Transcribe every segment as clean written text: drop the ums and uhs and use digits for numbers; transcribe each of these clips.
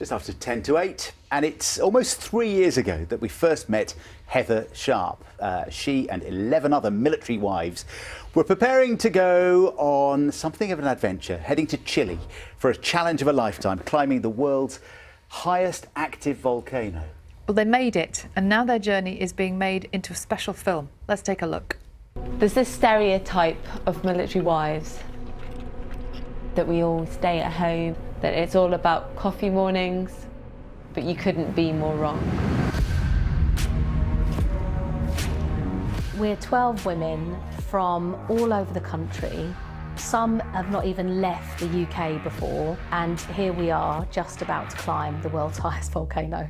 Just after 10 to 8, and it's almost 3 years ago that we first met Heather Sharp. She and 11 other military wives were preparing to go on something of an adventure, heading to Chile for a challenge of a lifetime, climbing the world's highest active volcano. Well, they made it, and now their journey is being made into a special film. Let's take a look. There's this stereotype of military wives that we all stay at home, that it's all about coffee mornings, but you couldn't be more wrong. We're 12 women from all over the country. Some have not even left the UK before, and here we are just about to climb the world's highest volcano.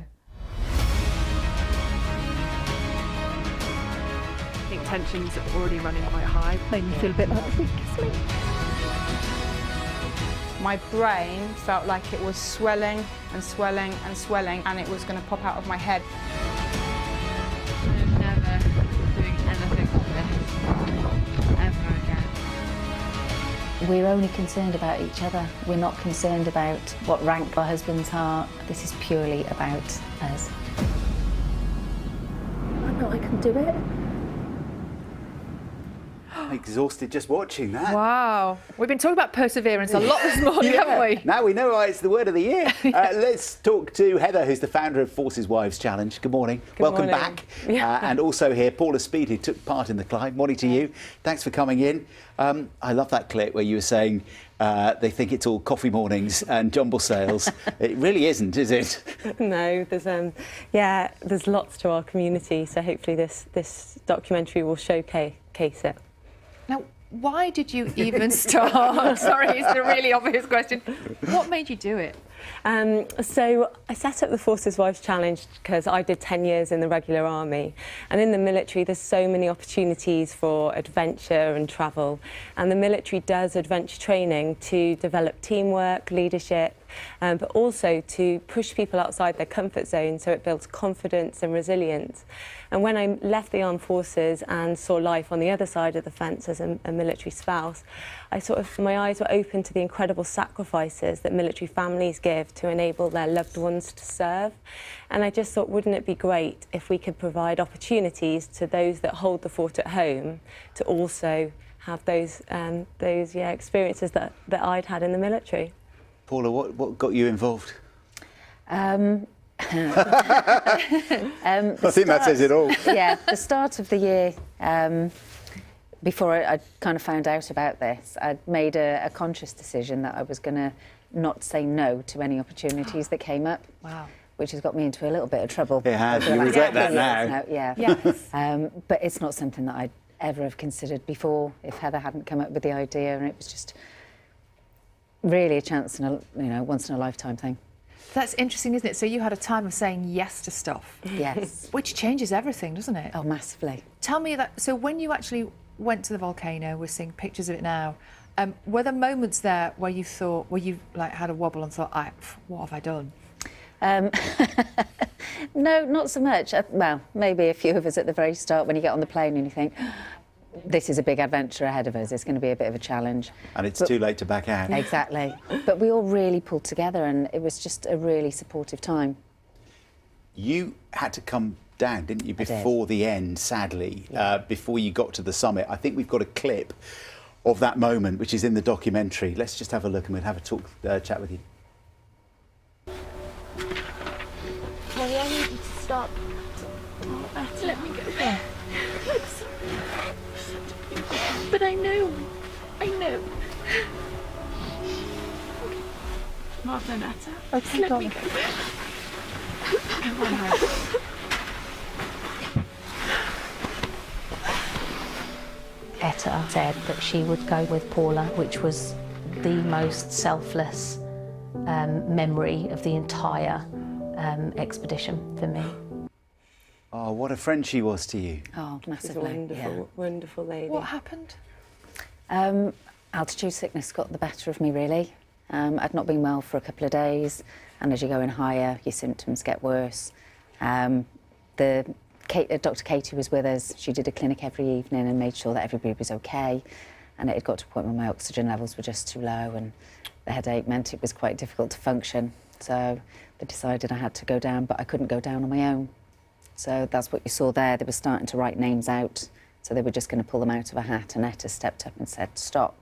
I think tensions are already running quite high. Made me feel a bit like the weakest link. My brain felt like it was swelling and swelling and swelling, and it was going to pop out of my head. I'm never doing anything like this ever again. We're only concerned about each other. We're not concerned about what rank our husbands are. This is purely about us. I know I can do it. I'm exhausted just watching that. Wow. We've been talking about perseverance a lot this morning, haven't we? Now we know why it's the word of the year. Let's talk to Heather, who's the founder of Forces Wives Challenge. Good morning. Welcome morning. back. And also here, Paula Speed, who took part in the climb. Morning to you. Thanks for coming in. I love that clip where you were saying they think it's all coffee mornings and jumble sales. It really isn't, is it? No, there's lots to our community, so hopefully this documentary will showcase it. Now, why did you even start? Sorry, it's a really obvious question. What made you do it? So I set up the Forces Wives Challenge because I did 10 years in the regular army, and in the military there's so many opportunities for adventure and travel, and the military does adventure training to develop teamwork, leadership, but also to push people outside their comfort zone, so it builds confidence and resilience. And when I left the armed forces and saw life on the other side of the fence as a military spouse, my eyes were open to the incredible sacrifices that military families give to enable their loved ones to serve. And I just thought, wouldn't it be great if we could provide opportunities to those that hold the fort at home to also have those experiences that I'd had in the military. Paula, what got you involved? I think that says it all. Yeah, the start of the year, before I kind of found out about this, I'd made a conscious decision that I was going to not say no to any opportunities that came up. Wow. Which has got me into a little bit of trouble. It has. You regret that now. Yeah. Yes. But it's not something that I'd ever have considered before if Heather hadn't come up with the idea, and it was just really a chance in a once in a lifetime thing. That's interesting, isn't it? So you had a time of saying yes to stuff. Yes. Which changes everything, doesn't it? Oh, massively. Tell me that. So when you actually went to the volcano, we're seeing pictures of it now. Were there moments there where you thought, had a wobble and thought, what have I done? No, not so much. Well, maybe a few of us at the very start when you get on the plane and you think, this is a big adventure ahead of us. It's going to be a bit of a challenge. And it's too late to back out. Exactly. But we all really pulled together, and it was just a really supportive time. You had to come down, didn't you, before the end, sadly, before you got to the summit. I think we've got a clip of that moment, which is in the documentary. Let's just have a look and we'll have a chat with you. Well, I need you to stop. Let me go there. But I know. Martha Natta. Okay, let me go. Etta said that she would go with Paula, which was the most selfless memory of the entire expedition for me. Oh, what a friend she was to you. Oh, She's a massively. wonderful, wonderful lady. What happened? Altitude sickness got the better of me, really. I'd not been well for a couple of days, and as you're going higher, your symptoms get worse. Dr. Katie was with us. She did a clinic every evening and made sure that everybody was okay. And it had got to a point where my oxygen levels were just too low, and the headache meant it was quite difficult to function. So they decided I had to go down, but I couldn't go down on my own. So that's what you saw there. They were starting to write names out. So they were just going to pull them out of a hat. And Etta stepped up and said, stop.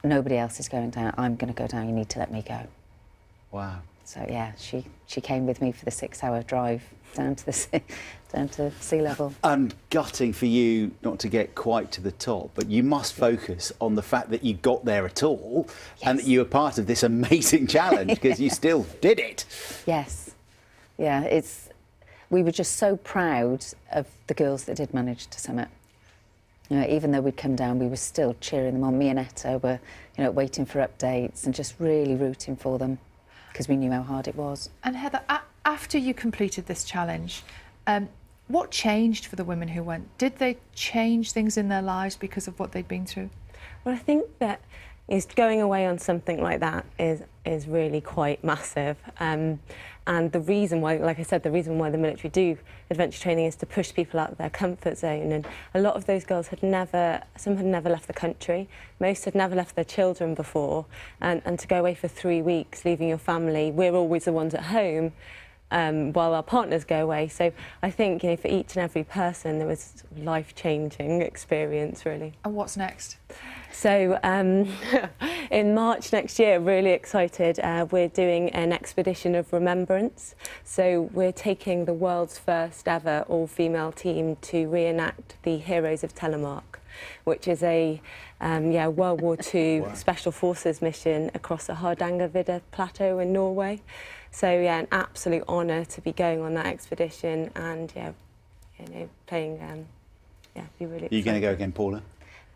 Nobody else is going down. I'm going to go down. You need to let me go. Wow. So yeah, she came with me for the 6-hour drive down to sea level. And gutting for you not to get quite to the top, but you must focus on the fact that you got there at all and that you were part of this amazing challenge because you still did it. Yes. Yeah, we were just so proud of the girls that did manage to summit. You know, even though we'd come down, we were still cheering them on. Me and Etta were, you know, waiting for updates and just really rooting for them because we knew how hard it was. And Heather, after you completed this challenge, what changed for the women who went? Did they change things in their lives because of what they'd been through? Well, I think that going away on something like that is really quite massive. And the reason why, like I said, the reason why the military do adventure training is to push people out of their comfort zone. And a lot of those girls some had never left the country. Most had never left their children before. And to go away for 3 weeks, leaving your family, we're always the ones at home, while our partners go away. So I think, you know, for each and every person, there was a life-changing experience, really. And what's next? So in March next year, really excited, we're doing an expedition of remembrance. So we're taking the world's first ever all-female team to reenact the Heroes of Telemark, which is a World War II Special Forces mission across the Hardangervidda Plateau in Norway. So yeah, an absolute honour to be going on that expedition and playing. Be really. Are you going to go again, Paula?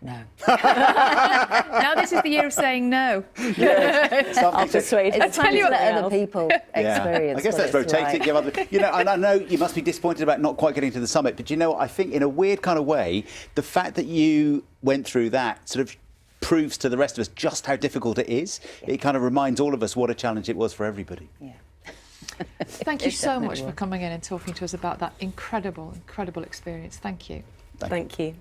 No. Now this is the year of saying no. I'll persuade. It's time to let other people experience. I guess what that's it's rotating. like. Give other, you know, and I know you must be disappointed about not quite getting to the summit, but you know, I think in a weird kind of way, the fact that you went through that sort of proves to the rest of us just how difficult it is. It kind of reminds all of us what a challenge it was for everybody. Yeah. Thank you It so much definitely for was. coming in and talking to us about that incredible experience. Thank you. Thank you.